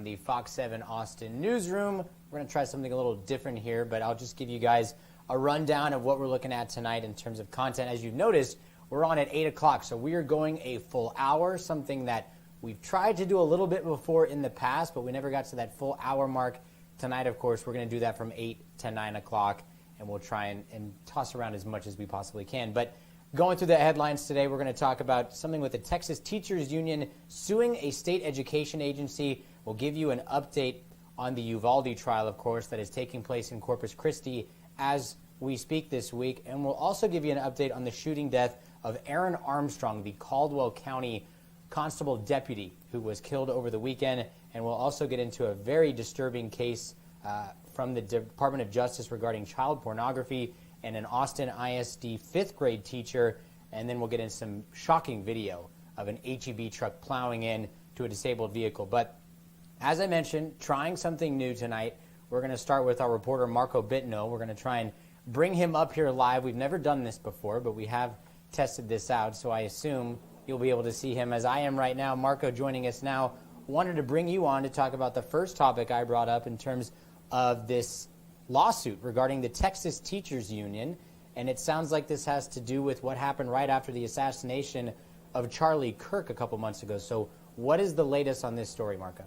from the Fox 7 Austin newsroom. We're going to try something a little different here, but I'll just give you guys a rundown of what we're looking at tonight in terms of content. As you've noticed, we're on at 8 o'clock, so we are going a full hour, something that we've tried to do a little bit before in the past, but we never got to that full hour mark. Tonight, of course, we're going to do that from 8 to 9 o'clock, and we'll try and toss around as much as we possibly can. But going through the headlines today, we're going to talk about something with the Texas Teachers Union suing a state education agency. We'll give you an update on the Uvalde trial, of course, that is taking place in Corpus Christi as we speak this week. And we'll also give you an update on the shooting death of Aaron Armstrong, the Caldwell County Constable deputy who was killed over the weekend. And we'll also get into a very disturbing case from the Department of Justice regarding child pornography and an Austin ISD 5th grade teacher. And then we'll get into some shocking video of an HEB truck plowing in to a disabled vehicle. But as I mentioned, trying something new tonight. We're going to start with our reporter, Marco Bitno. We're going to try and bring him up here live. We've never done this before, but we have tested this out, so I assume you'll be able to see him as I am right now. Marco joining us now. Wanted to bring you on to talk about the first topic I brought up in terms of this lawsuit regarding the Texas Teachers Union, and it sounds like this has to do with what happened right after the assassination of Charlie Kirk a couple months ago. So what is the latest on this story, Marco?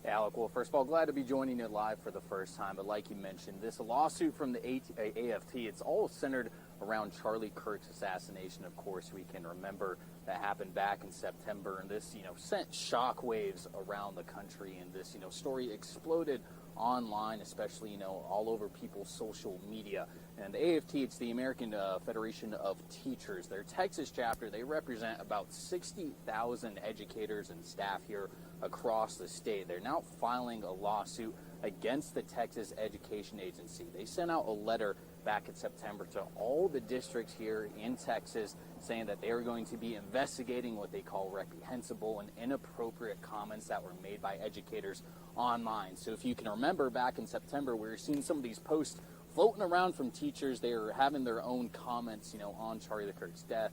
Alec, well, first of all, glad to be joining you live for the first time. But like you mentioned, this lawsuit from the AFT, it's all centered around Charlie Kirk's assassination. Of course, we can remember that happened back in September, and this, sent shockwaves around the country. And this, story exploded online, especially, all over people's social media. And the AFT, it's the American Federation of Teachers. Their Texas chapter, they represent about 60,000 educators and staff here across the state. They're now filing a lawsuit against the Texas Education Agency. They sent out a letter back in September to all the districts here in Texas saying that they are going to be investigating what they call reprehensible and inappropriate comments that were made by educators online. So if you can remember back in September, we were seeing some of these posts floating around from teachers. They were having their own comments, on Charlie Kirk's death,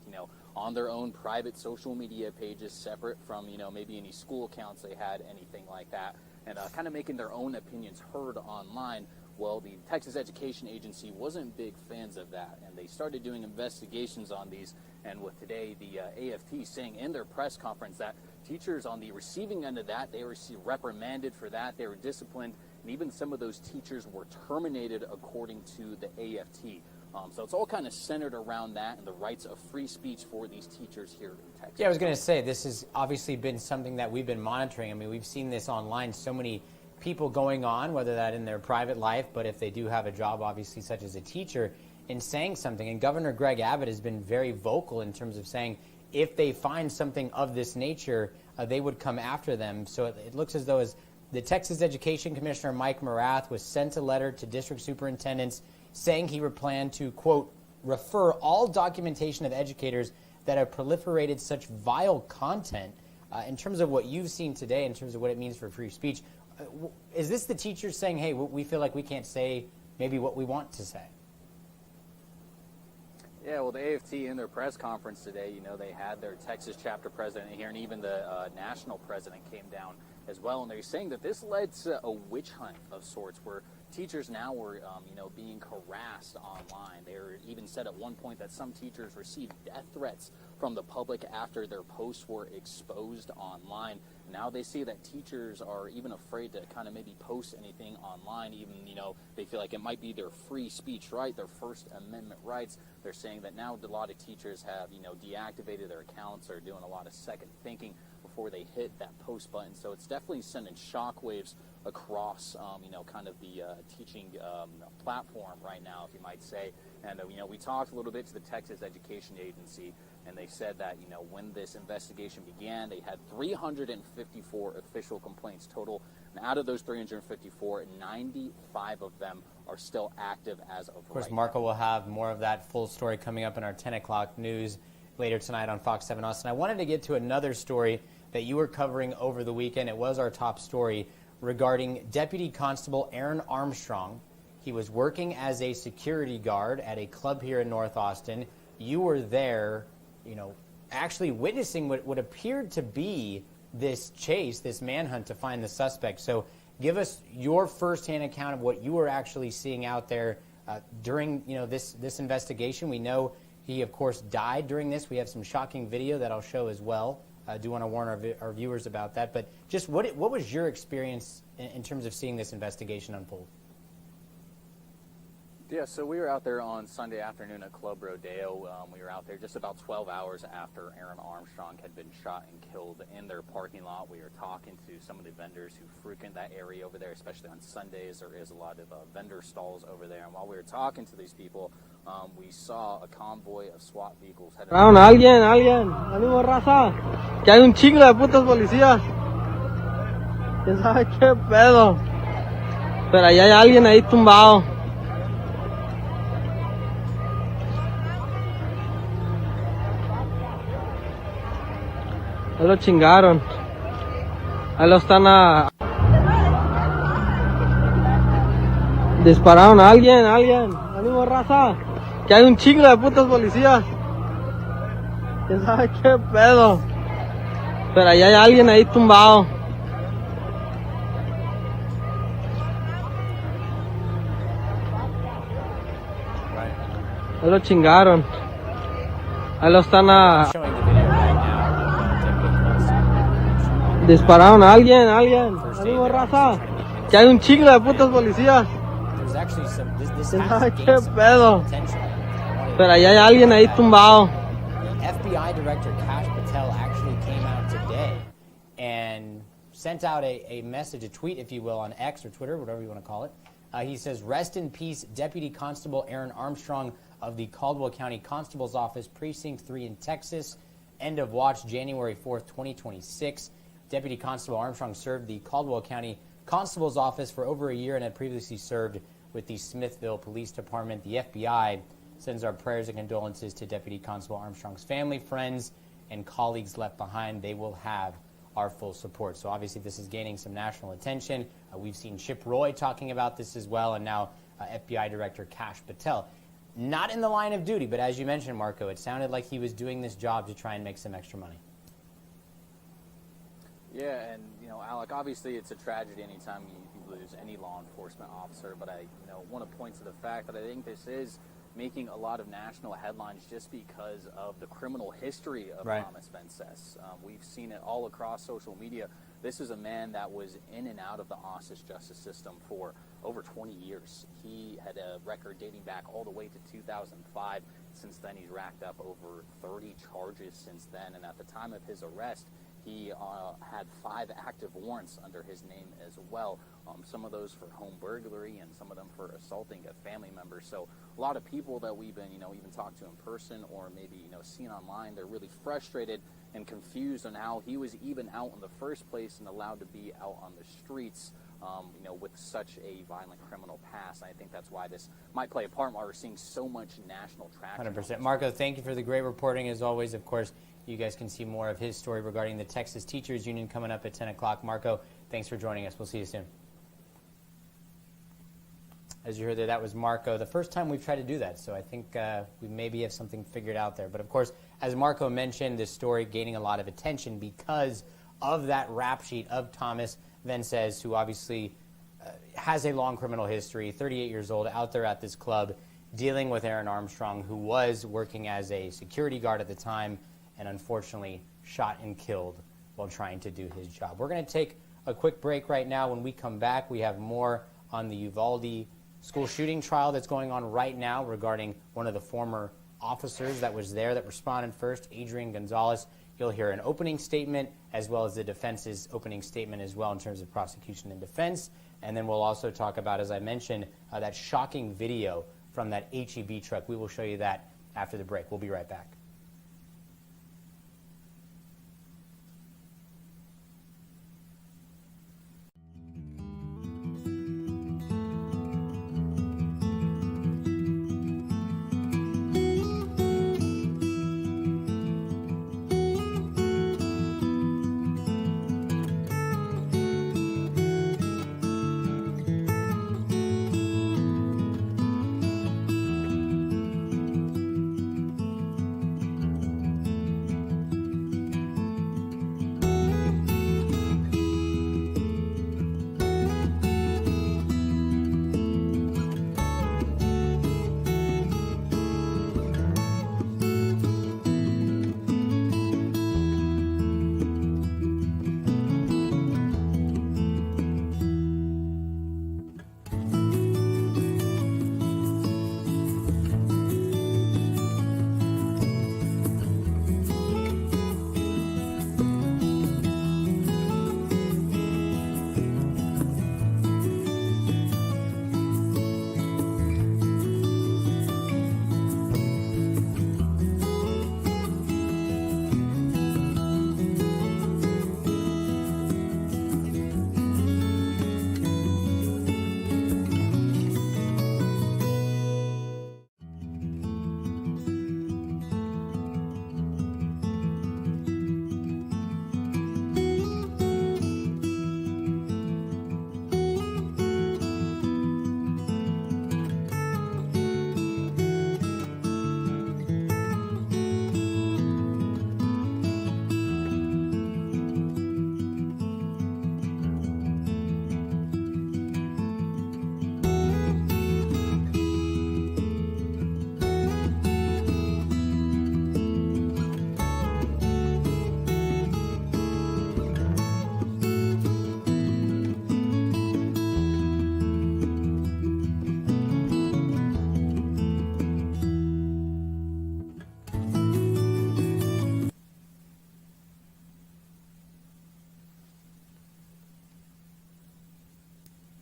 on their own private social media pages separate from, maybe any school accounts they had, anything like that, and kind of making their own opinions heard online. Well, the Texas Education Agency wasn't big fans of that, and they started doing investigations on these. And with today, the AFT saying in their press conference that teachers on the receiving end of that, they were reprimanded for that, they were disciplined, and even some of those teachers were terminated according to the AFT. So it's all kind of centered around that and the rights of free speech for these teachers here in Texas. Yeah, I was going to say, this has obviously been something that we've been monitoring. I mean, we've seen this online, so many people going on, whether that in their private life, but if they do have a job, obviously, such as a teacher, in saying something. And Governor Greg Abbott has been very vocal in terms of saying if they find something of this nature, they would come after them. So it looks as though as the Texas Education Commissioner, Mike Morath, was sent a letter to district superintendents saying he would plan to, quote, refer all documentation of educators that have proliferated such vile content. In terms of what you've seen today, in terms of what it means for free speech, is this the teachers saying, hey, we feel like we can't say maybe what we want to say? Yeah, well, the AFT in their press conference today, they had their Texas chapter president here, and even the national president came down as well. And they're saying that this led to a witch hunt of sorts where teachers now were, being harassed online. They were even said at one point that some teachers received death threats from the public after their posts were exposed online. Now they see that teachers are even afraid to kind of maybe post anything online, even, they feel like it might be their free speech right, their First Amendment rights. They're saying that now a lot of teachers have, deactivated their accounts or doing a lot of second thinking before they hit that post button. So it's definitely sending shockwaves across, kind of the teaching platform right now, if you might say. And, we talked a little bit to the Texas Education Agency, and they said that, when this investigation began, they had 354 official complaints total. And out of those 354, 95 of them are still active as of right now. Of course, Marco will have more of that full story coming up in our 10 o'clock news later tonight on Fox 7 Austin. I wanted to get to another story that you were covering over the weekend. It was our top story regarding Deputy Constable Aaron Armstrong. He was working as a security guard at a club here in North Austin. You were there, actually witnessing what appeared to be this chase, this manhunt to find the suspect. So give us your firsthand account of what you were actually seeing out there during this investigation. We know he, of course, died during this. We have some shocking video that I'll show as well. I do want to warn our viewers about that. But just what was your experience in terms of seeing this investigation unfold? Yeah, so we were out there on Sunday afternoon at Club Rodeo. We were out there just about 12 hours after Aaron Armstrong had been shot and killed in their parking lot. We were talking to some of the vendors who frequent that area over there, especially on Sundays. There is a lot of vendor stalls over there. And while we were talking to these people, we saw a convoy of SWAT vehicles headed... Alguien, ánimo raza, que hay un chingo de putos policías. ¿Quién sabe qué pedo? Pero ahí hay alguien ahí tumbado. Ahí lo chingaron. Ahí lo están dispararon a alguien, ánimo raza, que hay un chingo de putos policías. ¿Quién sabe qué pedo? Pero ahí hay alguien ahí tumbado. Ahí lo chingaron. Ahí lo están dispararon a alguien, ánimo raza, que hay un chingo de putos policías. ¿Quién sabe qué pedo? Pero ahí hay alguien ahí tumbado. FBI Director Kash Patel actually came out today and sent out a message, a tweet, if you will, on X or Twitter, whatever you want to call it. He says, "Rest in peace, Deputy Constable Aaron Armstrong of the Caldwell County Constable's Office, Precinct 3 in Texas. End of watch, January 4th, 2026. Deputy Constable Armstrong served the Caldwell County Constable's Office for over a year and had previously served with the Smithville Police Department. The FBI sends our prayers and condolences to Deputy Constable Armstrong's family, friends, and colleagues left behind. They will have our full support." So obviously this is gaining some national attention. We've seen Chip Roy talking about this as well, and now FBI Director Kash Patel. Not in the line of duty, but as you mentioned, Marco, it sounded like he was doing this job to try and make some extra money. Yeah, and Alec, obviously it's a tragedy anytime you lose any law enforcement officer, but I want to point to the fact that I think this is making a lot of national headlines just because of the criminal history of Thomas Vences. We've seen it all across social media. This is a man that was in and out of the hostage justice system for over 20 years. He had a record dating back all the way to 2005. Since then, he's racked up over 30 charges since then, and at the time of his arrest, he had 5 active warrants under his name as well. Some of those for home burglary and some of them for assaulting a family member. So a lot of people that we've been, even talked to in person or maybe, seen online, they're really frustrated and confused on how he was even out in the first place and allowed to be out on the streets, with such a violent criminal past. And I think that's why this might play a part in why we're seeing so much national traction. 100%. Marco, thank you for the great reporting as always. Of course, you guys can see more of his story regarding the Texas Teachers Union coming up at 10 o'clock. Marco, thanks for joining us. We'll see you soon. As you heard there, that was Marco. The first time we've tried to do that, so I think we maybe have something figured out there. But of course, as Marco mentioned, this story gaining a lot of attention because of that rap sheet of Thomas Vences, who obviously has a long criminal history, 38 years old, out there at this club, dealing with Aaron Armstrong, who was working as a security guard at the time and unfortunately shot and killed while trying to do his job. We're going to take a quick break right now. When we come back, we have more on the Uvalde school shooting trial that's going on right now regarding one of the former officers that was there that responded first, Adrian Gonzalez. You'll hear an opening statement as well as the defense's opening statement as well in terms of prosecution and defense. And then we'll also talk about, as I mentioned, that shocking video from that HEB truck. We will show you that after the break. We'll be right back.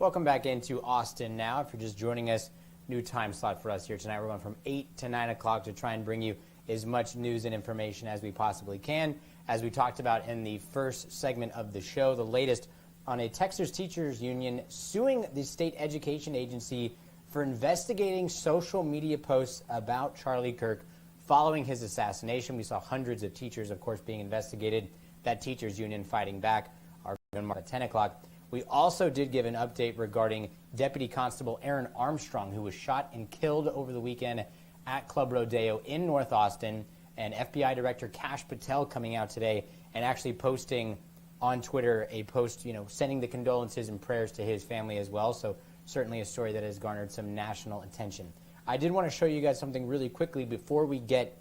Welcome back into Austin now. If you're just joining us, new time slot for us here tonight. We're going from 8 to 9 o'clock to try and bring you as much news and information as we possibly can. As we talked about in the first segment of the show, the latest on a Texas Teachers Union suing the state education agency for investigating social media posts about Charlie Kirk following his assassination. We saw hundreds of teachers, of course, being investigated. That teachers union fighting back. Our at 10 o'clock. We also did give an update regarding Deputy Constable Aaron Armstrong, who was shot and killed over the weekend at Club Rodeo in North Austin, and FBI Director Kash Patel coming out today and actually posting on Twitter a post, sending the condolences and prayers to his family as well. So certainly a story that has garnered some national attention. I did want to show you guys something really quickly before we get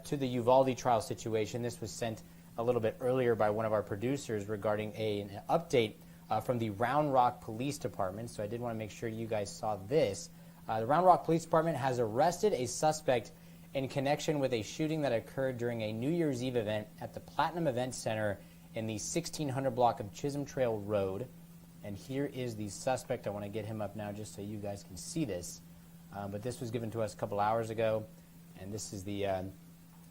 to the Uvalde trial situation. This was sent a little bit earlier by one of our producers regarding an update from the Round Rock Police Department. So I did want to make sure you guys saw this. The Round Rock Police Department has arrested a suspect in connection with a shooting that occurred during a New Year's Eve event at the Platinum Event Center in the 1600 block of Chisholm Trail Road. And here is the suspect. I want to get him up now just so you guys can see this. But this was given to us a couple hours ago. And this is the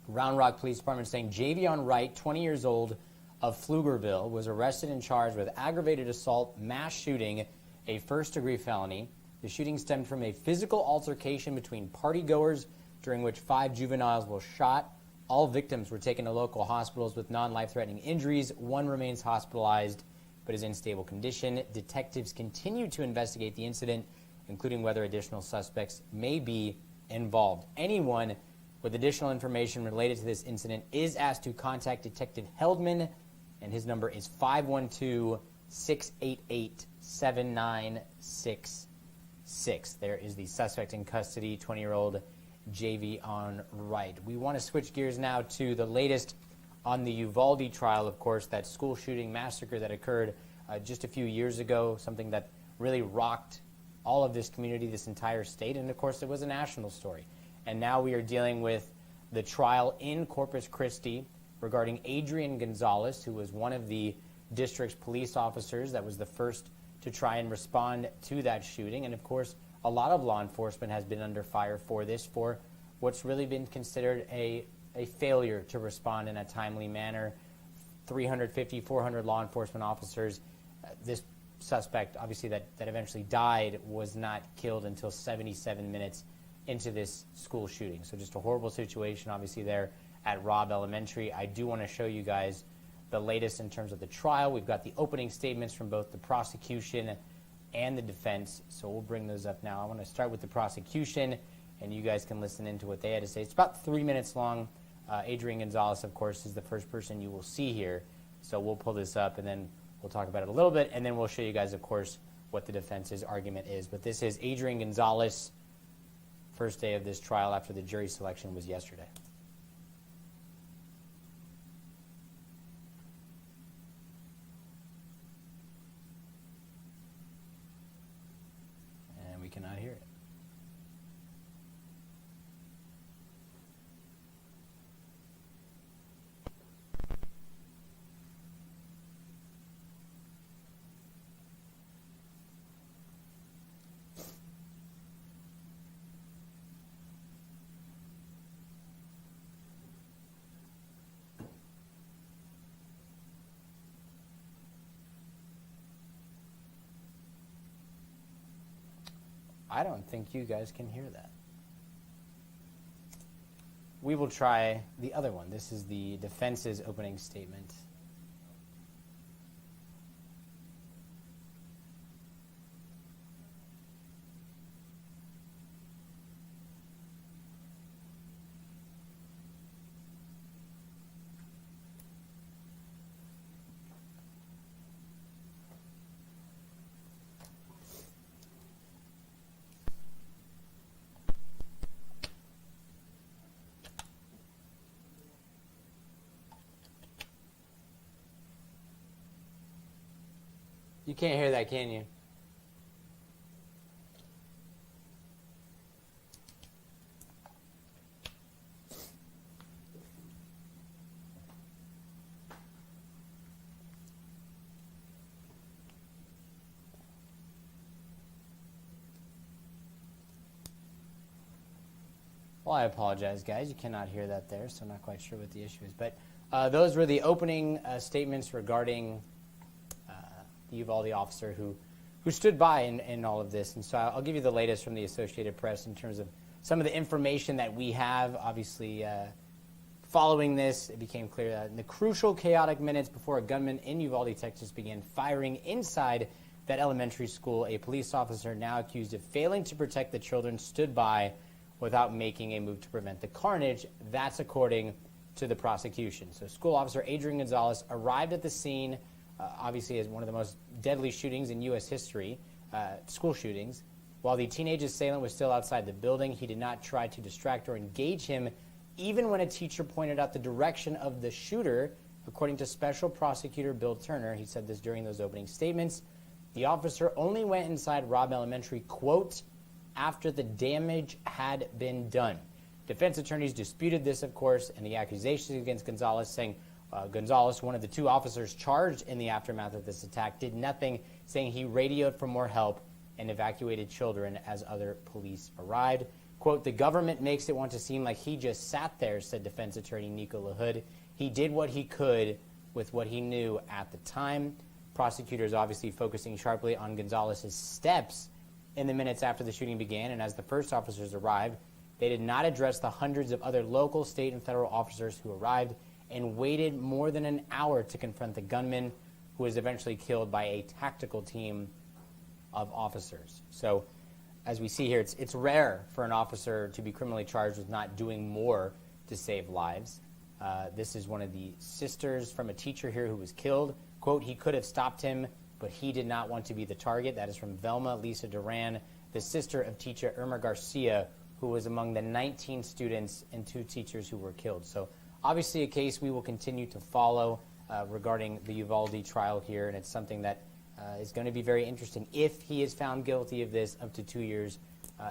Round Rock Police Department saying Javion Wright, 20 years old, of Pflugerville, was arrested and charged with aggravated assault, mass shooting, a first-degree felony. The shooting stemmed from a physical altercation between partygoers during which 5 juveniles were shot. All victims were taken to local hospitals with non-life-threatening injuries. 1 remains hospitalized but is in stable condition. Detectives continue to investigate the incident, including whether additional suspects may be involved. Anyone with additional information related to this incident is asked to contact Detective Heldman, and his number is 512-688-7966. There is the suspect in custody, 20-year-old Javion Wright. We want to switch gears now to the latest on the Uvalde trial, of course, that school shooting massacre that occurred just a few years ago, something that really rocked all of this community, this entire state, and of course it was a national story. And now we are dealing with the trial in Corpus Christi regarding Adrian Gonzalez, who was one of the district's police officers that was the first to try and respond to that shooting. And of course, a lot of law enforcement has been under fire for this, for what's really been considered a failure to respond in a timely manner. 350, 400 law enforcement officers. This suspect, obviously, that eventually died was not killed until 77 minutes into this school shooting. So just a horrible situation, obviously, there at Robb Elementary. I do want to show you guys the latest in terms of the trial. We've got the opening statements from both the prosecution and the defense, so we'll bring those up now. I want to start with the prosecution, and you guys can listen into what they had to say. It's about 3 minutes long. Adrian Gonzalez, of course, is the first person you will see here, so we'll pull this up, and then we'll talk about it a little bit, and then we'll show you guys, of course, what the defense's argument is. But this is Adrian Gonzalez, first day of this trial after the jury selection was yesterday. And we cannot hear it. I don't think you guys can hear that. We will try the other one. This is the defense's opening statement. You can't hear that, can you? Well, I apologize, guys. You cannot hear that there, so I'm not quite sure what the issue is. But those were the opening statements regarding the Uvalde officer who stood by in all of this. And so I'll give you the latest from the Associated Press in terms of some of the information that we have. Obviously, following this, it became clear that in the crucial, chaotic minutes before a gunman in Uvalde, Texas, began firing inside that elementary school, a police officer now accused of failing to protect the children stood by without making a move to prevent the carnage. That's according to the prosecution. So school officer Adrian Gonzalez arrived at the scene, obviously as one of the most deadly shootings in U.S. history, school shootings. While the teenage assailant was still outside the building, he did not try to distract or engage him, even when a teacher pointed out the direction of the shooter. According to Special Prosecutor Bill Turner, he said this during those opening statements, the officer only went inside Robb Elementary, quote, after the damage had been done. Defense attorneys disputed this, of course, and the accusations against Gonzalez, saying Gonzalez, one of the two officers charged in the aftermath of this attack, did nothing, saying he radioed for more help and evacuated children as other police arrived. Quote, the government makes it want to seem like he just sat there, said defense attorney Nico LaHood. He did what he could with what he knew at the time. Prosecutors obviously focusing sharply on Gonzalez's steps in the minutes after the shooting began, and as the first officers arrived, they did not address the hundreds of other local, state, and federal officers who arrived and waited more than an hour to confront the gunman, who was eventually killed by a tactical team of officers. So, as we see here, it's rare for an officer to be criminally charged with not doing more to save lives. This is one of the sisters from a teacher here who was killed. Quote, he could have stopped him, but he did not want to be the target. That is from Velma Lisa Duran, the sister of teacher Irma Garcia, who was among the 19 students and 2 teachers who were killed. So obviously a case we will continue to follow regarding the Uvalde trial here, and it's something that is going to be very interesting if he is found guilty of this, up to 2 years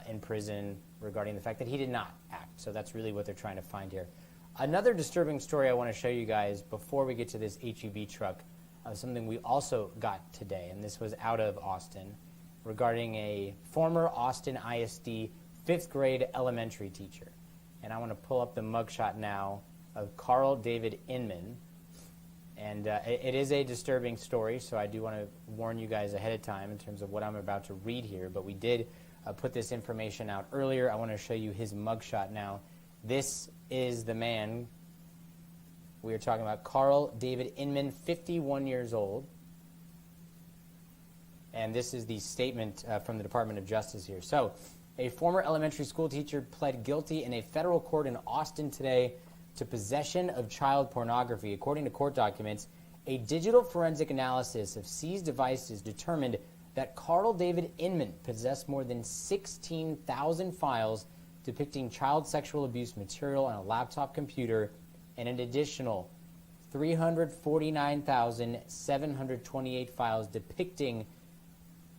in prison, regarding the fact that he did not act. So that's really what they're trying to find here. Another disturbing story I want to show you guys before we get to this HEB truck, something we also got today, and this was out of Austin, regarding a former Austin ISD 5th grade elementary teacher. And I want to pull up the mugshot now of Carl David Inman. And it is a disturbing story, so I do want to warn you guys ahead of time in terms of what I'm about to read here. But we did put this information out earlier. I want to show you his mugshot now. This is the man we are talking about, Carl David Inman, 51 years old. And this is the statement from the Department of Justice here. So, a former elementary school teacher pled guilty in a federal court in Austin today to possession of child pornography. According to court documents, a digital forensic analysis of seized devices determined that Carl David Inman possessed more than 16,000 files depicting child sexual abuse material on a laptop computer and an additional 349,728 files depicting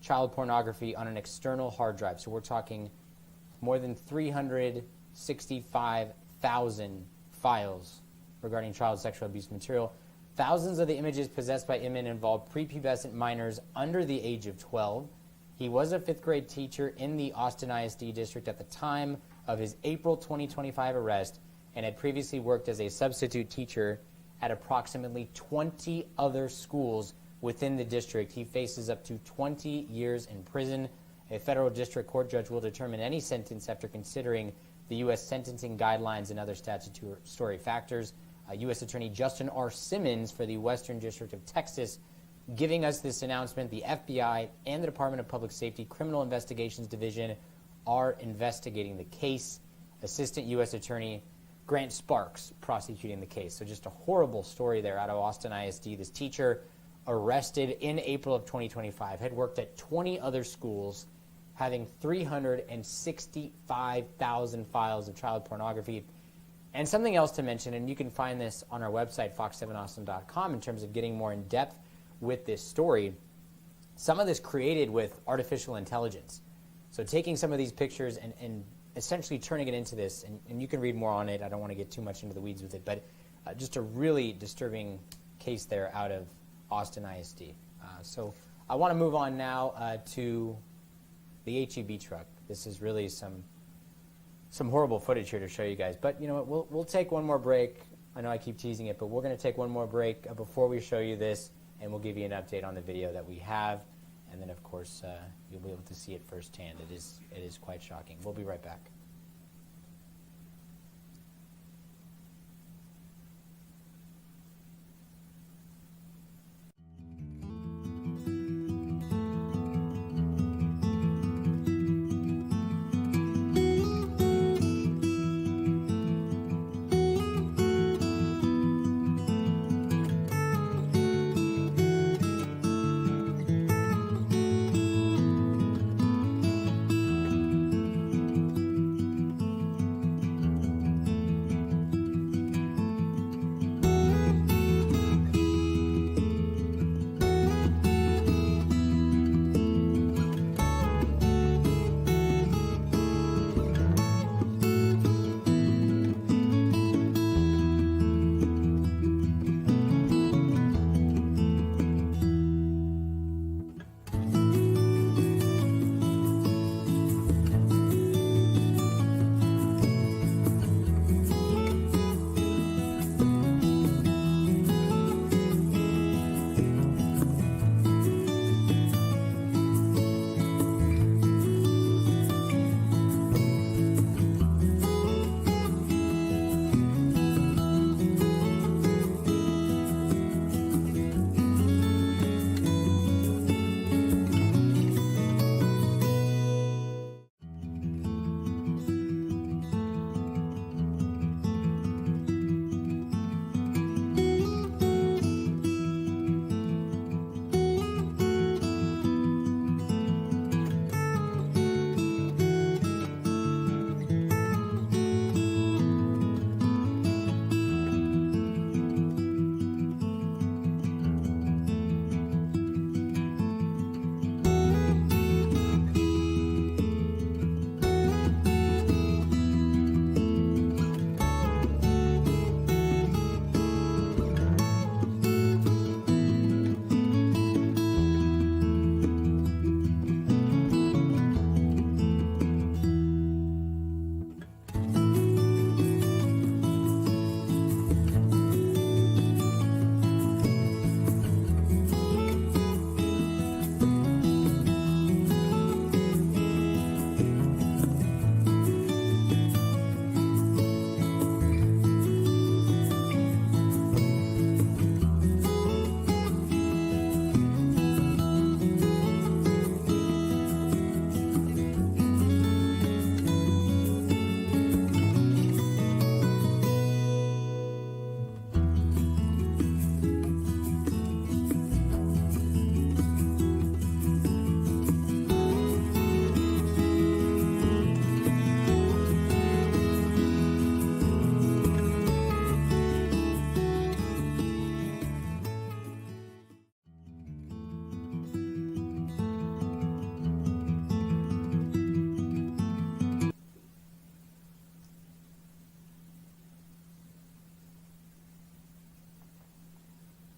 child pornography on an external hard drive. So we're talking more than 365,000 files regarding child sexual abuse material. Thousands of the images possessed by Inman involved prepubescent minors under the age of 12. He was a 5th grade teacher in the Austin ISD district at the time of his April 2025 arrest and had previously worked as a substitute teacher at approximately 20 other schools within the district. He faces up to 20 years in prison. A federal district court judge will determine any sentence after considering the U.S. sentencing guidelines and other statutory factors. U.S. Attorney Justin R. Simmons for the Western District of Texas giving us this announcement. The FBI and the Department of Public Safety Criminal Investigations Division are investigating the case. Assistant U.S. Attorney Grant Sparks prosecuting the case. So just a horrible story there out of Austin ISD. This teacher arrested in April of 2025 had worked at 20 other schools, having 365,000 files of child pornography. And something else to mention, and you can find this on our website, fox7austin.com, in terms of getting more in depth with this story. Some of this created with artificial intelligence. So taking some of these pictures and essentially turning it into this, and you can read more on it. I don't want to get too much into the weeds with it, but just a really disturbing case there out of Austin ISD. So I want to move on now to the HEB truck. This is really some some horrible footage here to show you guys. But you know what? We'll take one more break. I know I keep teasing it, but we're going to take one more break before we show you this, and we'll give you an update on the video that we have. And then, of course, you'll be able to see it firsthand. It is quite shocking. We'll be right back.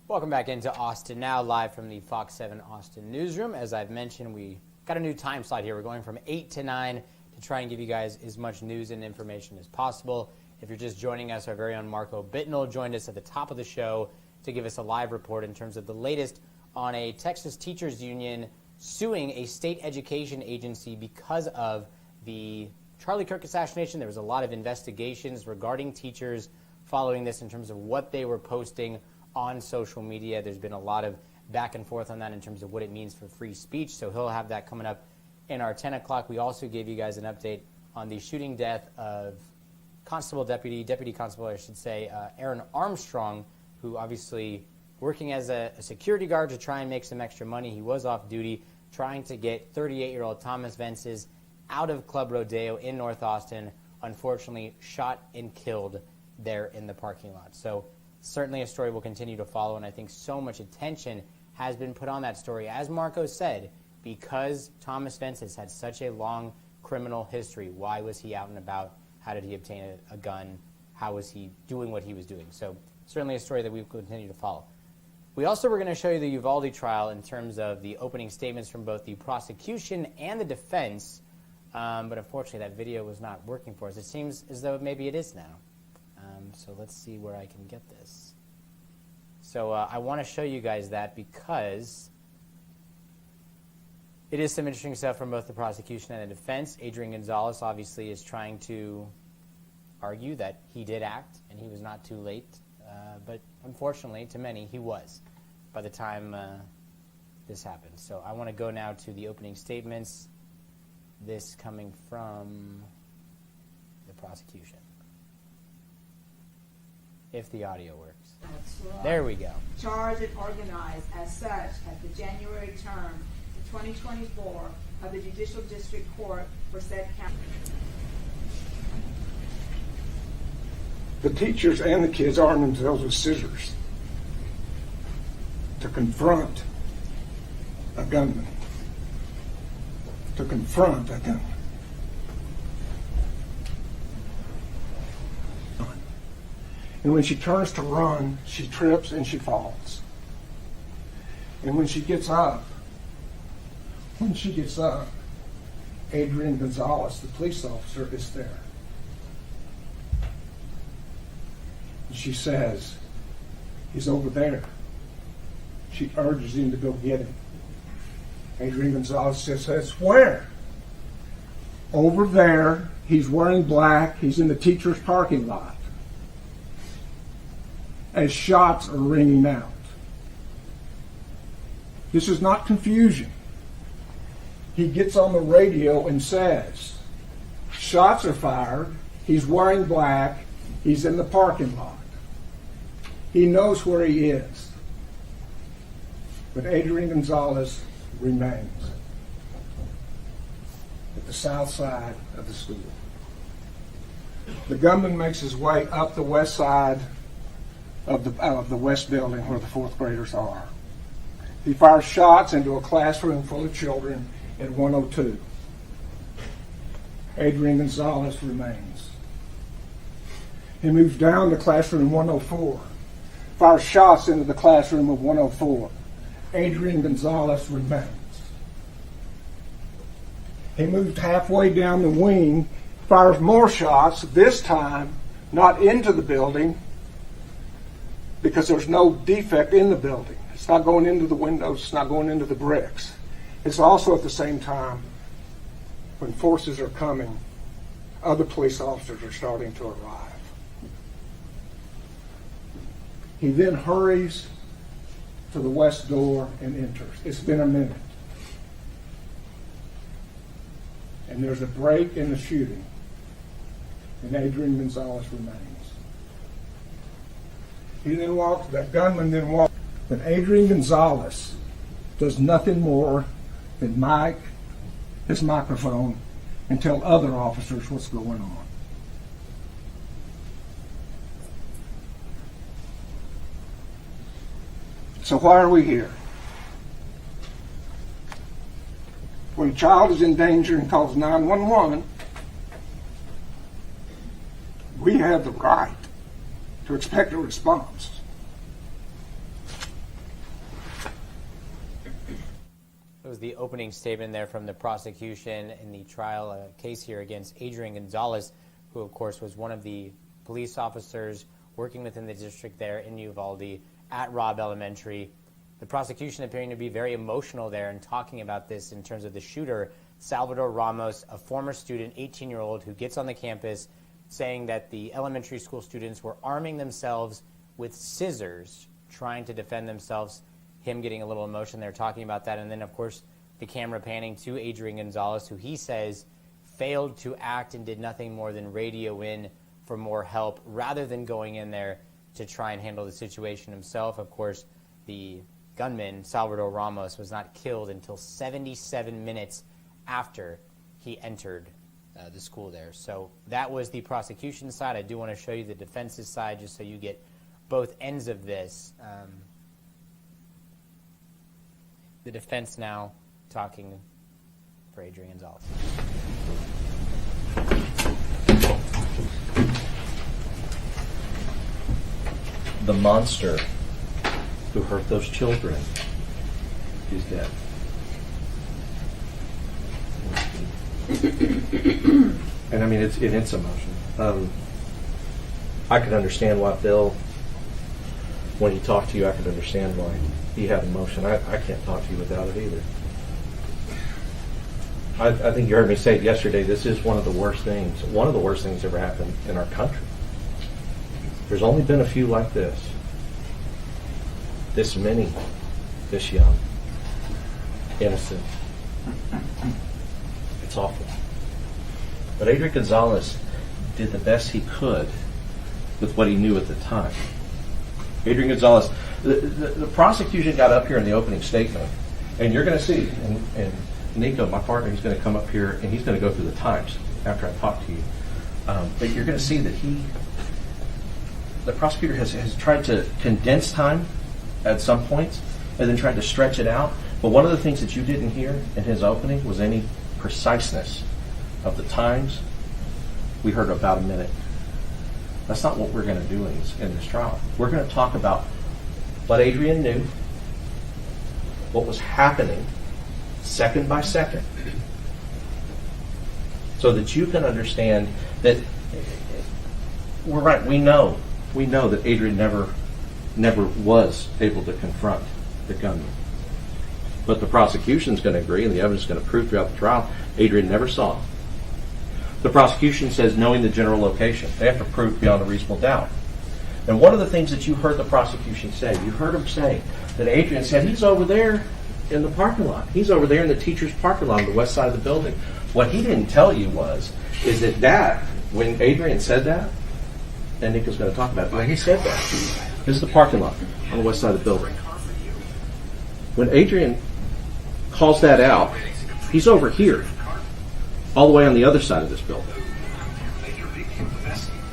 Welcome back into Austin Now, live from the Fox 7 Austin newsroom. As I've mentioned, we got a new time slot here. We're going from 8 to 9 to try and give you guys as much news and information as possible. If you're just joining us, our very own Marco Bittnell joined us at the top of the show to give us a live report in terms of the latest on a Texas teachers union suing a state education agency because of the Charlie Kirk assassination. There was a lot of investigations regarding teachers following this in terms of what they were posting on social media. There's been a lot of back and forth on that in terms of what it means for free speech. So he'll have that coming up in our 10 o'clock. We also gave you guys an update on the shooting death of Deputy Constable, I should say, Aaron Armstrong, who obviously working as a security guard to try and make some extra money. He was off duty trying to get 38-year-old Thomas Vences out of Club Rodeo in North Austin, unfortunately shot and killed there in the parking lot. So certainly a story we'll continue to follow, and I think so much attention has been put on that story. As Marco said, because Thomas Vences had such a long criminal history, why was he out and about? How did he obtain a gun? How was he doing what he was doing? So certainly a story that we will continue to follow. We also were going to show you the Uvalde trial in terms of the opening statements from both the prosecution and the defense but unfortunately that video was not working for us. It seems as though maybe it is now. So let's see where I can get this. So I want to show you guys that because it is some interesting stuff from both the prosecution and the defense. Adrian Gonzalez obviously is trying to argue that he did act and he was not too late. But unfortunately, to many, he was by the time this happened. So I want to go now to the opening statements, this coming from the prosecution. If the audio works. That's right. There we go. Charged and organized as such at the January term of 2024 of the Judicial District Court for said county. The teachers and the kids armed themselves with scissors to confront a gunman. To confront a gunman. And when she turns to run, she trips and she falls. And when she gets up, Adrian Gonzalez, the police officer, is there. And she says, he's over there. She urges him to go get him. Adrian Gonzalez says, where? Over there. He's wearing black. He's in the teacher's parking lot. As shots are ringing out. This is not confusion. He gets on the radio and says, shots are fired, he's wearing black, he's in the parking lot. He knows where he is. But Adrian Gonzalez remains at the south side of the school. The gunman makes his way up the west side of the west building where the fourth graders are. He fires shots into a classroom full of children at 102. Adrian Gonzalez remains. He moves down to classroom 104, fires shots into the classroom of 104. Adrian Gonzalez remains. He moved halfway down the wing, fires more shots, this time not into the building, because there's no defect in the building. It's not going into the windows, it's not going into the bricks. It's also at the same time, when forces are coming, other police officers are starting to arrive. He then hurries to the west door and enters. It's been a minute. And there's a break in the shooting, and Adrian Gonzalez remains. He then walks, that gunman then walks, but Adrian Gonzalez does nothing more than mic his microphone and tell other officers what's going on. So why are we here? When a child is in danger and calls 911, we have the right to expect a response. That was the opening statement there from the prosecution in the trial case here against Adrian Gonzalez, who of course was one of the police officers working within the district there in Uvalde at Robb Elementary. The prosecution appearing to be very emotional there and talking about this in terms of the shooter, Salvador Ramos, a former student, 18-year-old, who gets on the campus saying that the elementary school students were arming themselves with scissors, trying to defend themselves. Him getting a little emotion there, talking about that. And then, of course, the camera panning to Adrian Gonzalez, who he says failed to act and did nothing more than radio in for more help rather than going in there to try and handle the situation himself. Of course, the gunman, Salvador Ramos, was not killed until 77 minutes after he entered the school there. So that was the prosecution side. I do want to show you the defense's side just so you get both ends of this. The defense now talking for Adrian Gonzalez. The monster who hurt those children is dead. And I mean, it's emotional. I could understand why Bill, when he talked to you, I could understand why he had emotion. I can't talk to you without it either. I think you heard me say it yesterday. This is one of the worst things ever happened in our country. There's only been a few like this many, this young, innocent. It's awful. But Adrian Gonzalez did the best he could with what he knew at the time. Adrian Gonzalez, the prosecution got up here in the opening statement, and you're going to see, and Nico, my partner, he's going to come up here and he's going to go through the times after I talk to you. But you're going to see that the prosecutor has tried to condense time at some points and then tried to stretch it out. But one of the things that you didn't hear in his opening was any preciseness of the times. We heard about a minute. That's not what we're going to do in this trial. We're going to talk about what Adrian knew, what was happening second by second, so that you can understand that we're right. We know that Adrian never was able to confront the gunman. But the prosecution's going to agree, and the evidence is going to prove throughout the trial, Adrian never saw him. The prosecution says knowing the general location. They have to prove beyond a reasonable doubt. And one of the things that you heard the prosecution say, you heard him say that Adrian said, he's over there in the parking lot. He's over there in the teacher's parking lot on the west side of the building. What he didn't tell you is that when Adrian said that, and Nick is going to talk about it, when he said that, this is the parking lot on the west side of the building. When Adrian calls that out, he's over here, all the way on the other side of this building.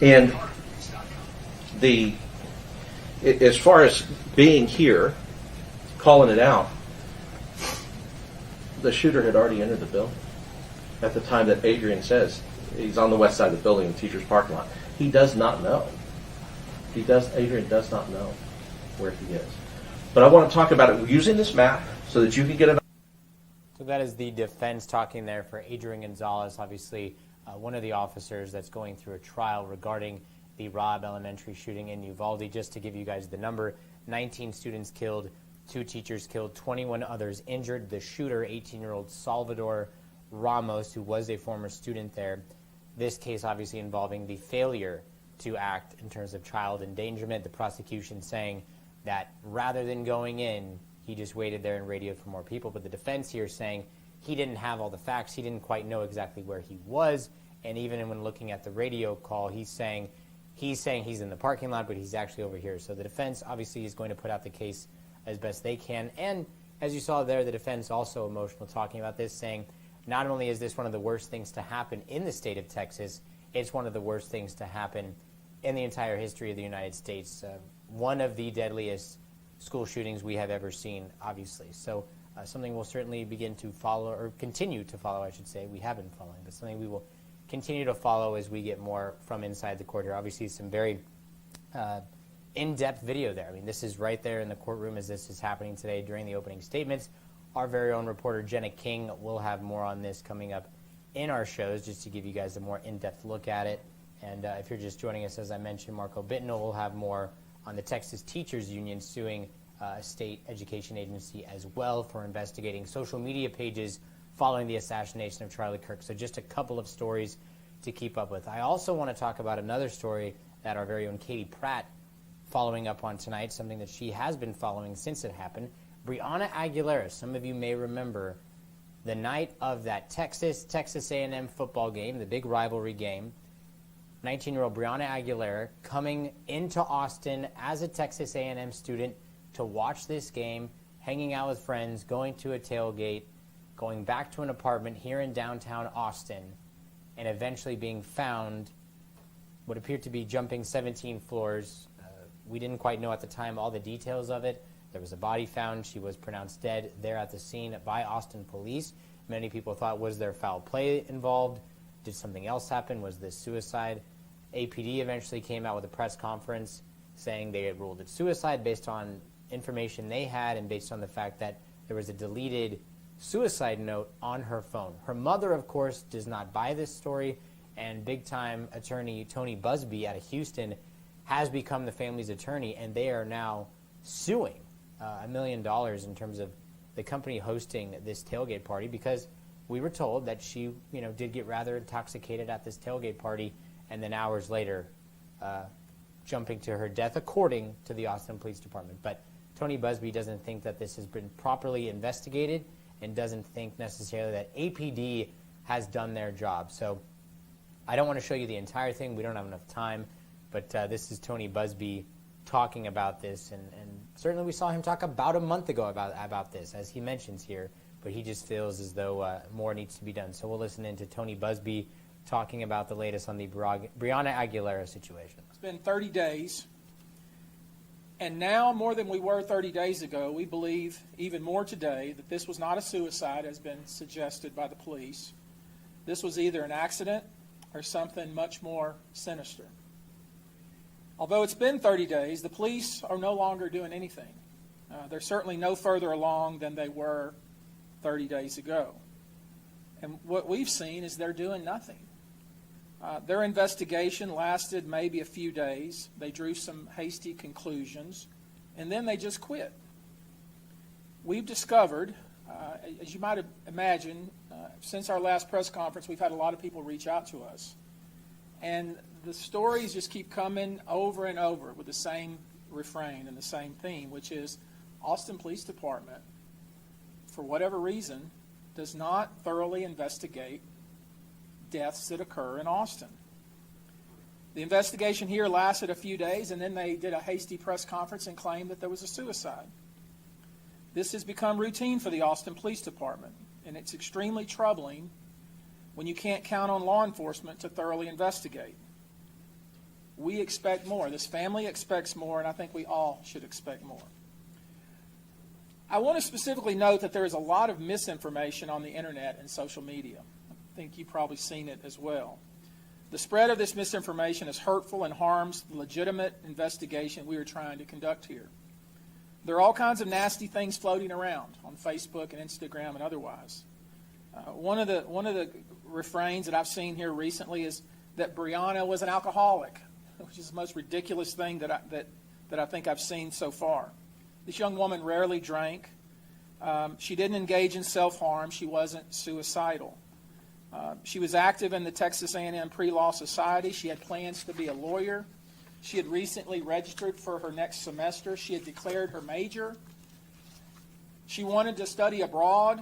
And as far as being here, calling it out, the shooter had already entered the building at the time that Adrian says he's on the west side of the building in the teacher's parking lot. He does not know. Adrian does not know where he is. But I want to talk about it using this map so that you can get it. So that is the defense talking there for Adrian Gonzalez, obviously one of the officers that's going through a trial regarding the Robb Elementary shooting in Uvalde. Just to give you guys the number, 19 students killed, 2 teachers killed, 21 others injured. The shooter, 18-year-old Salvador Ramos, who was a former student there. This case obviously involving the failure to act in terms of child endangerment. The prosecution saying that rather than going in, he just waited there and radioed for more people. But the defense here saying he didn't have all the facts. He didn't quite know exactly where he was. And even when looking at the radio call, he's saying he's in the parking lot, but he's actually over here. So the defense obviously is going to put out the case as best they can. And as you saw there, the defense also emotional talking about this, saying not only is this one of the worst things to happen in the state of Texas, it's one of the worst things to happen in the entire history of the United States. One of the deadliest school shootings we have ever seen, obviously. So something we'll certainly begin to follow, or continue to follow, I should say. We have been following, but something we will continue to follow as we get more from inside the court here. Obviously, some very in-depth video there. I mean, this is right there in the courtroom as this is happening today during the opening statements. Our very own reporter, Jenna King, will have more on this coming up in our shows, just to give you guys a more in-depth look at it. And if you're just joining us, as I mentioned, Marco Bittner will have more on the Texas Teachers Union suing a state education agency as well for investigating social media pages following the assassination of Charlie Kirk. So just a couple of stories to keep up with. I also want to talk about another story that our very own Katie Pratt following up on tonight, something that she has been following since it happened. Breonna Aguilera, some of you may remember the night of that Texas A&M football game, the big rivalry game. 19-year-old Breonna Aguilera coming into Austin as a Texas A&M student to watch this game, hanging out with friends, going to a tailgate, going back to an apartment here in downtown Austin, and eventually being found what appeared to be jumping 17 floors. We didn't quite know at the time all the details of it. There was a body found. She was pronounced dead there at the scene by Austin police. Many people thought, was there foul play involved? Did something else happen? Was this suicide? APD eventually came out with a press conference saying they had ruled it suicide based on information they had and based on the fact that there was a deleted suicide note on her phone. Her mother, of course, does not buy this story, and big-time attorney Tony Busby out of Houston has become the family's attorney, and they are now suing $1 million in terms of the company hosting this tailgate party, because we were told that she, did get rather intoxicated at this tailgate party, and then hours later, jumping to her death, according to the Austin Police Department. But Tony Busby doesn't think that this has been properly investigated, and doesn't think necessarily that APD has done their job. So I don't want to show you the entire thing. We don't have enough time. But this is Tony Busby talking about this. And certainly we saw him talk about a month ago about this, as he mentions here. But he just feels as though more needs to be done. So we'll listen in to Tony Busby talking about the latest on the Breonna Aguilera situation. It's been 30 days. And now, more than we were 30 days ago, we believe even more today that this was not a suicide, as been suggested by the police. This was either an accident or something much more sinister. Although it's been 30 days, the police are no longer doing anything. They're certainly no further along than they were 30 days ago. And what we've seen is they're doing nothing. Their investigation lasted maybe a few days. They drew some hasty conclusions, and then they just quit. We've discovered, as you might imagine, since our last press conference, we've had a lot of people reach out to us. And the stories just keep coming over and over with the same refrain and the same theme, which is Austin Police Department, for whatever reason, does not thoroughly investigate deaths that occur in Austin. The investigation here lasted a few days, and then they did a hasty press conference and claimed that there was a suicide. This has become routine for the Austin Police Department, and it's extremely troubling when you can't count on law enforcement to thoroughly investigate. We expect more. This family expects more, and I think we all should expect more. I want to specifically note that there is a lot of misinformation on the internet and social media. I think you've probably seen it as well. The spread of this misinformation is hurtful and harms the legitimate investigation we are trying to conduct here. There are all kinds of nasty things floating around on Facebook and Instagram and otherwise. One of the refrains that I've seen here recently is that Breonna was an alcoholic, which is the most ridiculous thing that I think I've seen so far. This young woman rarely drank. She didn't engage in self-harm. She wasn't suicidal. She was active in the Texas A&M Pre-Law Society. She had plans to be a lawyer. She had recently registered for her next semester. She had declared her major. She wanted to study abroad.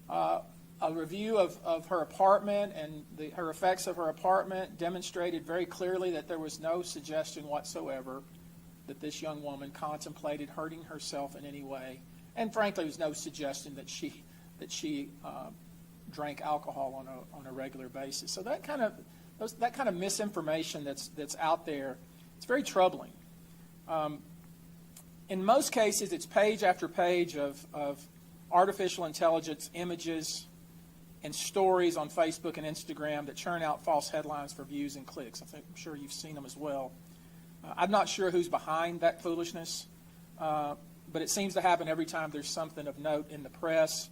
A review of her apartment and her effects of her apartment demonstrated very clearly that there was no suggestion whatsoever that this young woman contemplated hurting herself in any way. And frankly, there was no suggestion that she drank alcohol on a regular basis. So that kind of misinformation that's out there, it's very troubling. In most cases, it's page after page of artificial intelligence images and stories on Facebook and Instagram that churn out false headlines for views and clicks. I'm sure you've seen them as well. I'm not sure who's behind that foolishness, but it seems to happen every time there's something of note in the press.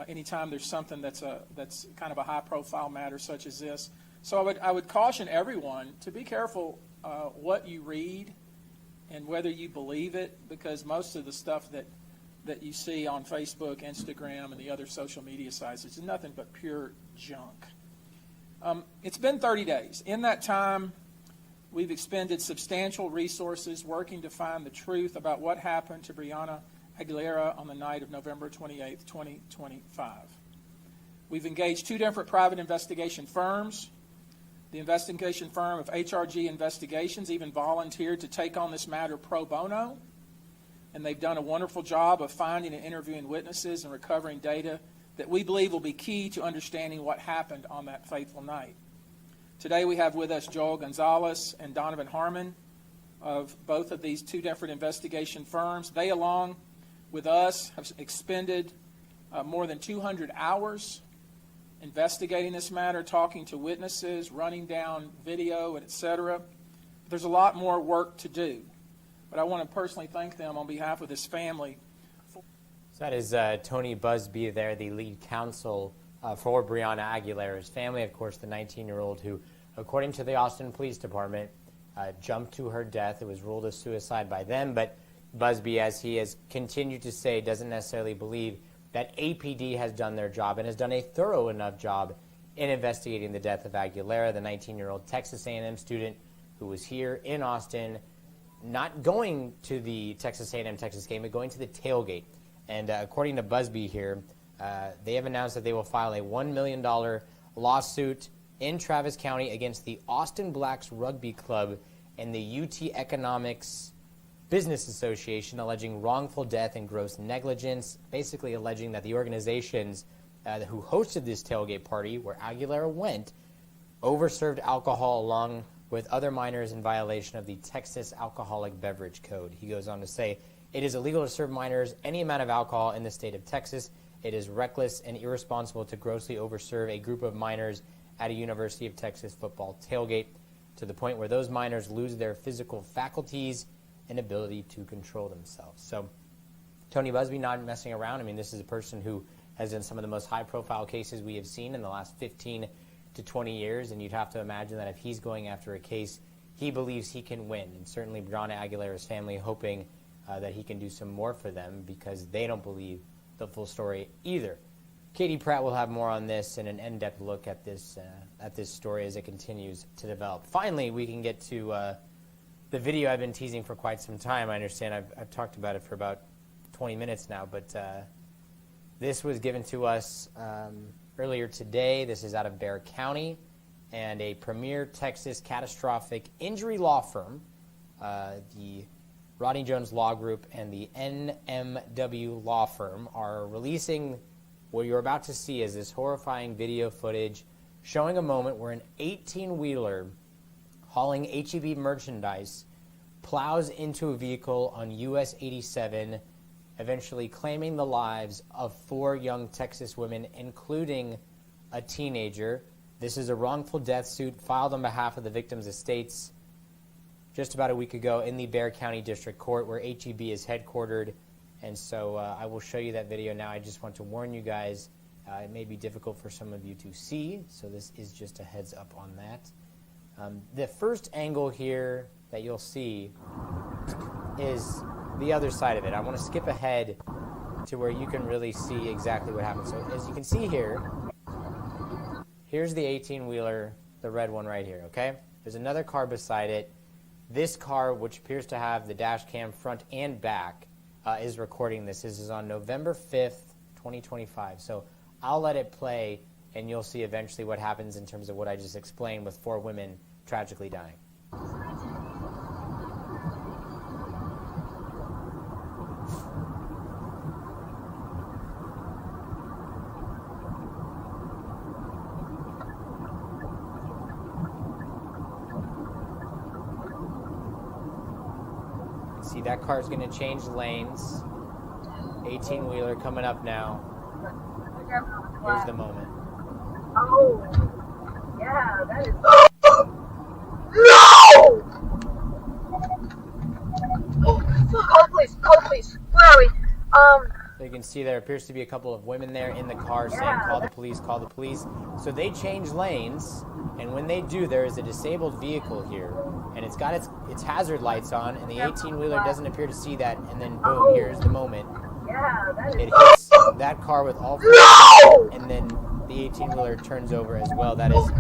Anytime there's something that's kind of a high-profile matter such as this. So I would caution everyone to be careful what you read and whether you believe it, because most of the stuff that you see on Facebook, Instagram, and the other social media sites is nothing but pure junk. It's been 30 days. In that time, we've expended substantial resources working to find the truth about what happened to Breonna Aguilera on the night of November 28, 2025. We've engaged 2 different private investigation firms. The investigation firm of HRG Investigations even volunteered to take on this matter pro bono, and they've done a wonderful job of finding and interviewing witnesses and recovering data that we believe will be key to understanding what happened on that fateful night. Today we have with us Joel Gonzalez and Donovan Harmon of both of these 2 different investigation firms. They, along with us, have expended more than 200 hours investigating this matter, talking to witnesses, running down video, and et cetera. There's a lot more work to do, but I want to personally thank them on behalf of this family. So that is Tony Busby there, the lead counsel for Breonna Aguilera's family. Of course, the 19-year-old who, according to the Austin Police Department, jumped to her death. It was ruled a suicide by them, but Busby, as he has continued to say, doesn't necessarily believe that APD has done their job and has done a thorough enough job in investigating the death of Aguilera, the 19-year-old Texas A&M student who was here in Austin, not going to the Texas A&M Texas game, but going to the tailgate. And according to Busby here, they have announced that they will file a $1 million lawsuit in Travis County against the Austin Blacks Rugby Club and the UT Economics Business Association, alleging wrongful death and gross negligence, basically alleging that the organizations who hosted this tailgate party where Aguilera went overserved alcohol along with other minors in violation of the Texas Alcoholic Beverage Code. He goes on to say, it is illegal to serve minors any amount of alcohol in the state of Texas. It is reckless and irresponsible to grossly overserve a group of minors at a University of Texas football tailgate to the point where those minors lose their physical faculties and ability to control themselves. So Tony Busby not messing around. I mean, this is a person who has done some of the most high-profile cases we have seen in the last 15 to 20 years, and you'd have to imagine that if he's going after a case, he believes he can win. And certainly Breonna Aguilera's family hoping that he can do some more for them because they don't believe the full story either. Katie Pratt will have more on this and an in-depth look at this story as it continues to develop. Finally, we can get to the video I've been teasing for quite some time. I understand I've talked about it for about 20 minutes now, but this was given to us earlier today. This is out of Bexar County, and a premier Texas catastrophic injury law firm, the Rodney Jones Law Group and the NMW Law Firm, are releasing what you're about to see as this horrifying video footage showing a moment where an 18-wheeler hauling H-E-B merchandise plows into a vehicle on US 87, eventually claiming the lives of 4 young Texas women, including a teenager. This is a wrongful death suit filed on behalf of the victims' estates just about a week ago in the Bexar County District Court where H-E-B is headquartered. And so I will show you that video now. I just want to warn you guys, it may be difficult for some of you to see, so this is just a heads up on that. The first angle here that you'll see is the other side of it. I want to skip ahead to where you can really see exactly what happened. So as you can see here, here's the 18-wheeler, the red one right here, okay? There's another car beside it. This car, which appears to have the dash cam front and back, is recording this. This is on November 5th, 2025. So I'll let it play, and you'll see eventually what happens in terms of what I just explained with 4 women tragically dying. See, that car's going to change lanes. 18-wheeler coming up now. Here's the moment. Oh, yeah, that is. No! Call the police. Where are we? So you can see there appears to be a couple of women there in the car saying, call the police, call the police. So they change lanes, and when they do, there is a disabled vehicle here, and it's got its hazard lights on, and the 18-wheeler doesn't appear to see that, and then boom, here's the moment. Yeah, that is. It hits that car with all 4, and then the 18-wheeler turns over as well. That is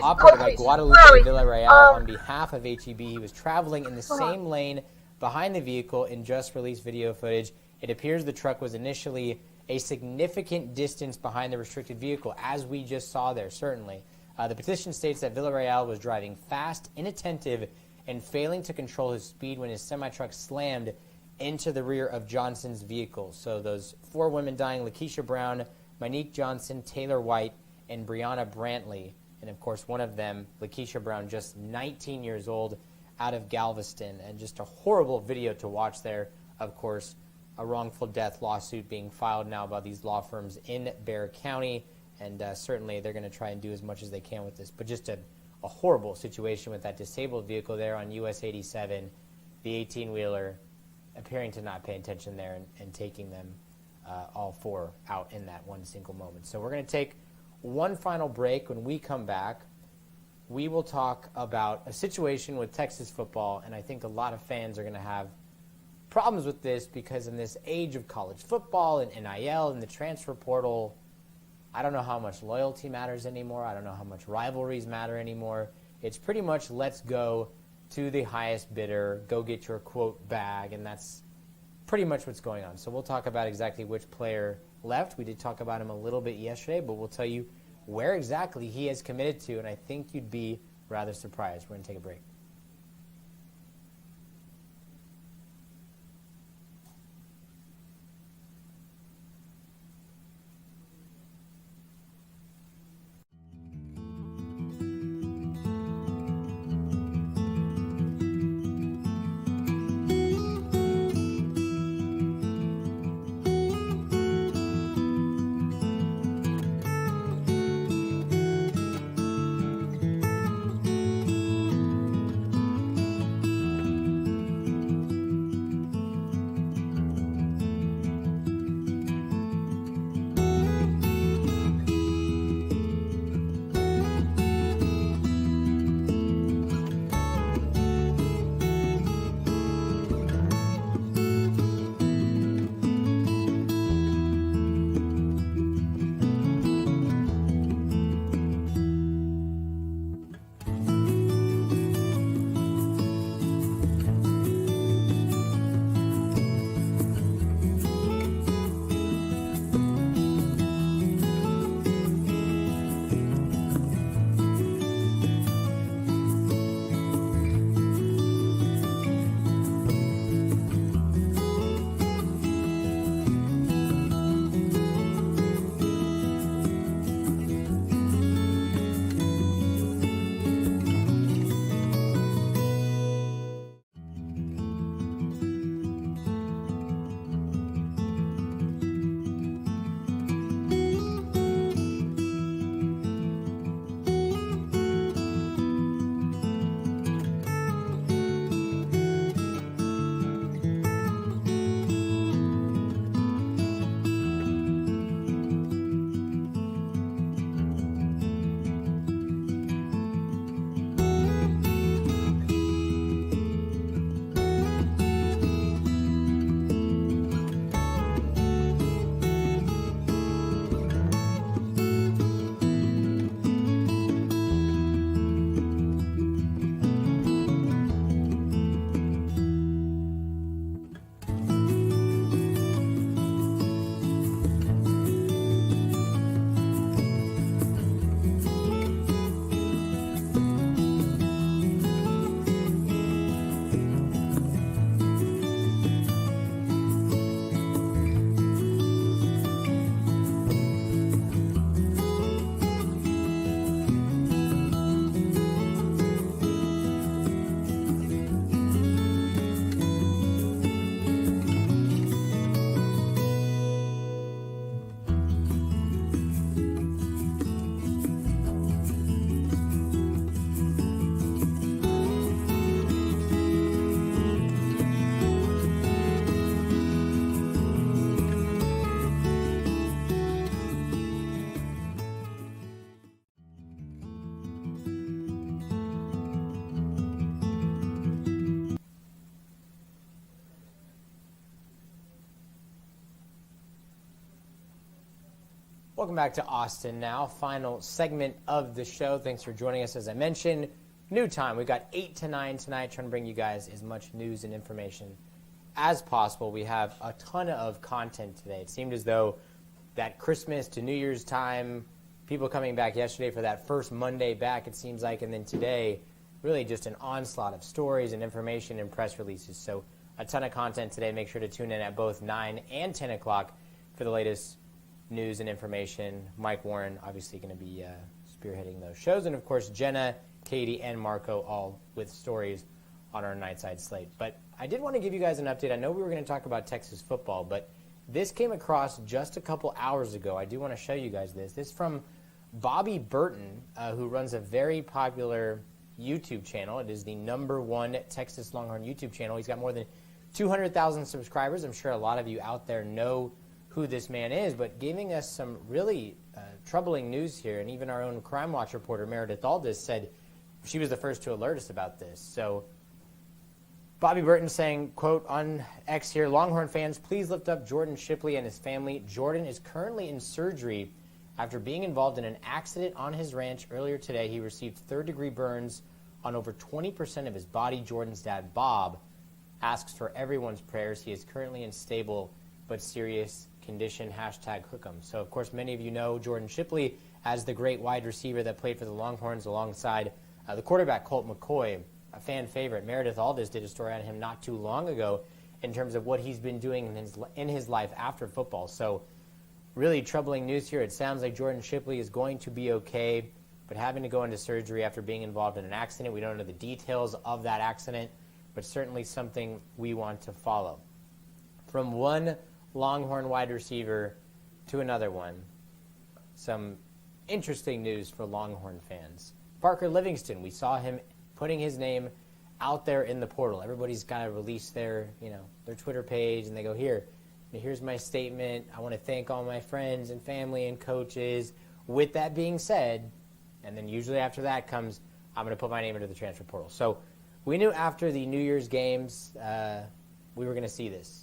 operated by Guadalupe Villarreal on behalf of H-E-B. He was traveling in the same lane behind the vehicle in just released video footage. It appears the truck was initially a significant distance behind the restricted vehicle, as we just saw there, certainly. The petition states that Villarreal was driving fast, inattentive, and failing to control his speed when his semi-truck slammed into the rear of Johnson's vehicle. So those 4 women dying, Lakeisha Brown, Monique Johnson, Taylor White, and Brianna Brantley. And, of course, one of them, Lakeisha Brown, just 19 years old, out of Galveston. And just a horrible video to watch there, of course. A wrongful death lawsuit being filed now by these law firms in Bexar County, and certainly they're going to try and do as much as they can with this. But just a horrible situation with that disabled vehicle there on US 87, the 18-wheeler appearing to not pay attention there and taking them all four out in that one single moment. So we're going to take one final break. When we come back, we will talk about a situation with Texas football, and I think a lot of fans are going to have problems with this because in this age of college football and NIL and the transfer portal, I don't know how much loyalty matters anymore. I don't know how much rivalries matter anymore. It's pretty much let's go to the highest bidder, go get your, quote, bag, and that's pretty much what's going on. So we'll talk about exactly which player left. We did talk about him a little bit yesterday, but we'll tell you where exactly he has committed to, and I think you'd be rather surprised. We're going to take a break. Welcome back to Austin Now, final segment of the show. Thanks for joining us. As I mentioned, new time. We've got 8 to 9 tonight, trying to bring you guys as much news and information as possible. We have a ton of content today. It seemed as though that Christmas to New Year's time, people coming back yesterday for that first Monday back, it seems like, and then today, really just an onslaught of stories and information and press releases. So a ton of content today. Make sure to tune in at both 9 and 10 o'clock for the latest news and information. Mike Warren obviously going to be spearheading those shows, and of course Jenna, Katie, and Marco all with stories on our Nightside slate. But I did want to give you guys an update. I know we were going to talk about Texas football, but this came across just a couple hours ago. I do want to show you guys this. This is from Bobby Burton, who runs a very popular YouTube channel. It is the #1 Texas Longhorn YouTube channel. He's got more than 200,000 subscribers. I'm sure a lot of you out there know who this man is, but giving us some really troubling news here. And even our own Crime Watch reporter, Meredith Aldis, said she was the first to alert us about this. So Bobby Burton saying, quote, on X here, Longhorn fans, please lift up Jordan Shipley and his family. Jordan is currently in surgery after being involved in an accident on his ranch earlier today. He received third-degree burns on over 20% of his body. Jordan's dad, Bob, asks for everyone's prayers. He is currently in stable but serious condition, #Hook'em. So, of course, many of you know Jordan Shipley as the great wide receiver that played for the Longhorns alongside the quarterback, Colt McCoy, a fan favorite. Meredith Aldis did a story on him not too long ago in terms of what he's been doing in his life after football. So, really troubling news here. It sounds like Jordan Shipley is going to be okay, but having to go into surgery after being involved in an accident. We don't know the details of that accident, but certainly something we want to follow. From one Longhorn wide receiver to another one, some interesting news for Longhorn fans. Parker Livingston, we saw him putting his name out there in the portal. Everybody's got to release their Twitter page, and they go, here's my statement. I want to thank all my friends and family and coaches. With that being said, and then usually after that comes, I'm going to put my name into the transfer portal. So we knew after the New Year's games we were going to see this.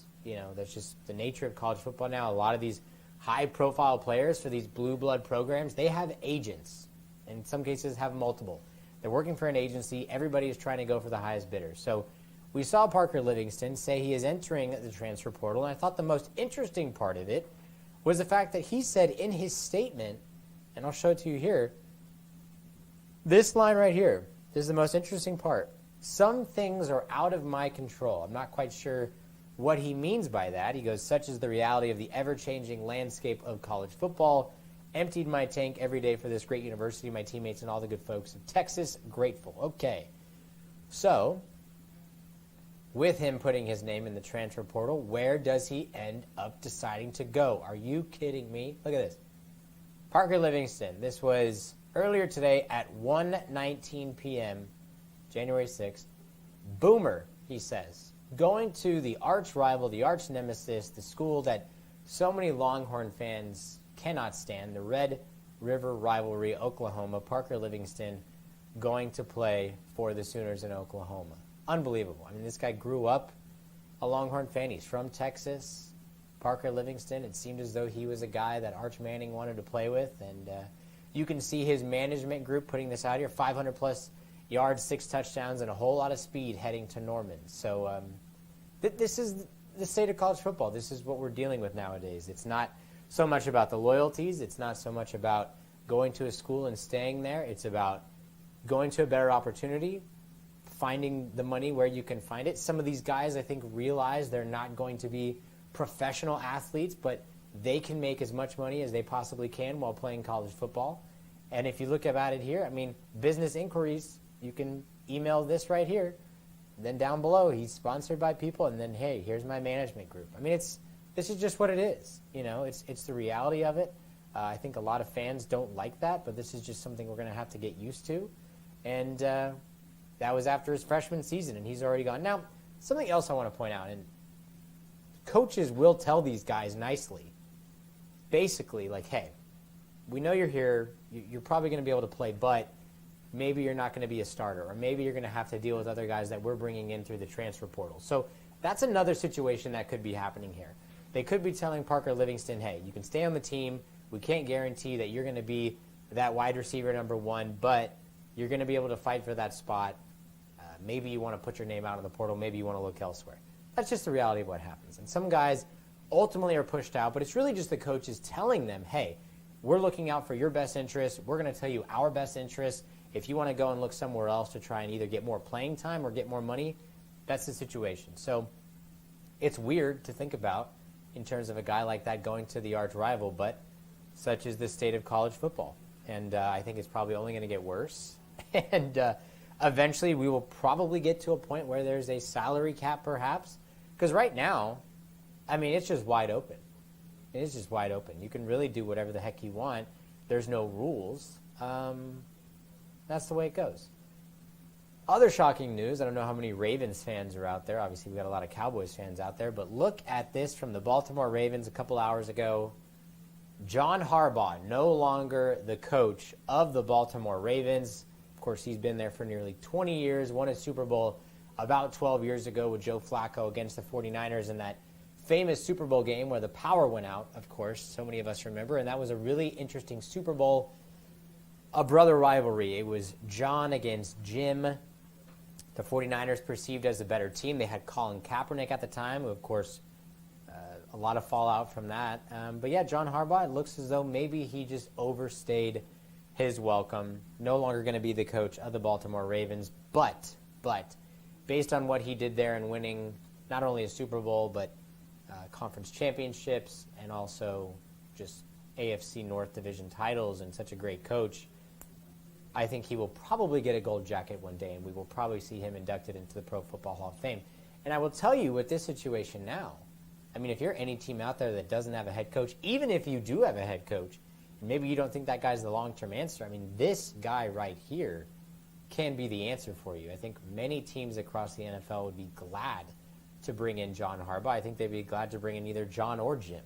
That's just the nature of college football now. A lot of these high-profile players for these blue blood programs, they have agents. In some cases, have multiple. They're working for an agency. Everybody is trying to go for the highest bidder. So we saw Parker Livingston say he is entering the transfer portal, and I thought the most interesting part of it was the fact that he said in his statement, and I'll show it to you here, this line right here, this is the most interesting part. Some things are out of my control. I'm not quite sure what he means by that. He goes, such is the reality of the ever-changing landscape of college football. Emptied my tank every day for this great university, my teammates, and all the good folks of Texas. Grateful. Okay. So, with him putting his name in the transfer portal, where does he end up deciding to go? Are you kidding me? Look at this. Parker Livingston. This was earlier today at 1:19 p.m., January 6th. Boomer, he says. Going to the arch rival, the arch nemesis, the school that so many Longhorn fans cannot stand, the Red River Rivalry, Oklahoma. Parker Livingston going to play for the Sooners in Oklahoma. Unbelievable. I mean, this guy grew up a Longhorn fan. He's from Texas. Parker Livingston, it seemed as though he was a guy that Arch Manning wanted to play with, and you can see his management group putting this out here, 500-plus yards, 6 touchdowns, and a whole lot of speed heading to Norman. So this is the state of college football. This is what we're dealing with nowadays. It's not so much about the loyalties. It's not so much about going to a school and staying there. It's about going to a better opportunity, finding the money where you can find it. Some of these guys, I think, realize they're not going to be professional athletes, but they can make as much money as they possibly can while playing college football. And if you look about it here, I mean, business inquiries, you can email this right here. Then down below, he's sponsored by people, and then, hey, here's my management group. I mean, this is just what it is. It's the reality of it. I think a lot of fans don't like that, but this is just something we're going to have to get used to. And that was after his freshman season, and he's already gone. Now, something else I want to point out, and coaches will tell these guys nicely, basically, like, hey, we know you're here. You're probably going to be able to play, but maybe you're not going to be a starter, or maybe you're going to have to deal with other guys that we're bringing in through the transfer portal. So that's another situation that could be happening here. They could be telling Parker Livingston, hey, you can stay on the team. We can't guarantee that you're going to be that wide receiver number 1, but you're going to be able to fight for that spot. Maybe you want to put your name out of the portal. Maybe you want to look elsewhere. That's just the reality of what happens. And some guys ultimately are pushed out, but it's really just the coaches telling them, hey, we're looking out for your best interests. We're going to tell you our best interests. If you want to go and look somewhere else to try and either get more playing time or get more money, that's the situation. So it's weird to think about in terms of a guy like that going to the arch rival, but such is the state of college football. And I think it's probably only going to get worse. And eventually we will probably get to a point where there's a salary cap perhaps. Because right now, I mean, it's just wide open. It is just wide open. You can really do whatever the heck you want. There's no rules. That's the way it goes. Other shocking news, I don't know how many Ravens fans are out there. Obviously, we've got a lot of Cowboys fans out there. But look at this from the Baltimore Ravens a couple hours ago. John Harbaugh, no longer the coach of the Baltimore Ravens. Of course, he's been there for nearly 20 years, won a Super Bowl about 12 years ago with Joe Flacco against the 49ers in that famous Super Bowl game where the power went out, of course, so many of us remember. And that was a really interesting Super Bowl, a brother rivalry. It was John against Jim. The 49ers perceived as a better team. They had Colin Kaepernick at the time, who, of course, a lot of fallout from that. But yeah, John Harbaugh, it looks as though maybe he just overstayed his welcome. No longer going to be the coach of the Baltimore Ravens. But, based on what he did there in winning not only a Super Bowl, but conference championships and also just AFC North Division titles and such a great coach, I think he will probably get a gold jacket one day, and we will probably see him inducted into the Pro Football Hall of Fame. And I will tell you, with this situation now, I mean, if you're any team out there that doesn't have a head coach, even if you do have a head coach, and maybe you don't think that guy's the long-term answer, I mean, this guy right here can be the answer for you. I think many teams across the NFL would be glad to bring in John Harbaugh. I think they'd be glad to bring in either John or Jim.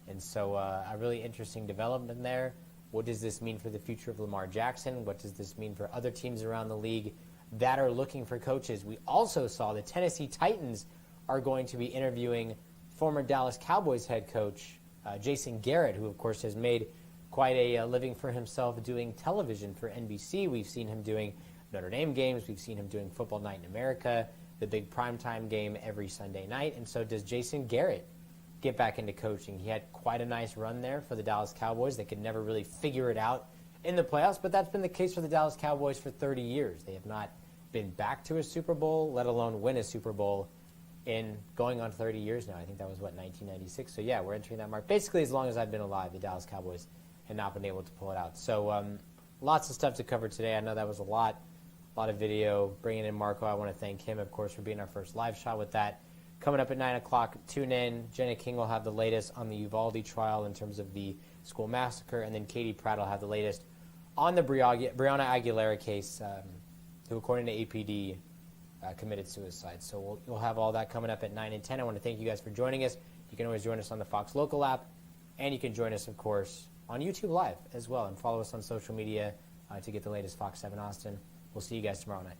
And so a really interesting development there. What does this mean for the future of Lamar Jackson? What does this mean for other teams around the league that are looking for coaches? We also saw the Tennessee Titans are going to be interviewing former Dallas Cowboys head coach Jason Garrett, who, of course, has made quite a living for himself doing television for NBC. We've seen him doing Notre Dame games. We've seen him doing Football Night in America, the big primetime game every Sunday night. And so does Jason Garrett get back into coaching? He had quite a nice run there for the Dallas Cowboys. They could never really figure it out in the playoffs, but that's been the case for the Dallas Cowboys for 30 years. They have not been back to a Super Bowl, let alone win a Super Bowl in going on 30 years now. I think that was, 1996? So, yeah, we're entering that mark. Basically, as long as I've been alive, the Dallas Cowboys have not been able to pull it out. So, lots of stuff to cover today. I know that was a lot of video. Bringing in Marco, I want to thank him, of course, for being our first live shot with that. Coming up at 9 o'clock, tune in. Jenna King will have the latest on the Uvalde trial in terms of the school massacre, and then Katie Pratt will have the latest on the Breonna Aguilera case, who, according to APD, committed suicide. So we'll have all that coming up at 9 and 10. I want to thank you guys for joining us. You can always join us on the Fox Local app, and you can join us, of course, on YouTube Live as well, and follow us on social media to get the latest Fox 7 Austin. We'll see you guys tomorrow night.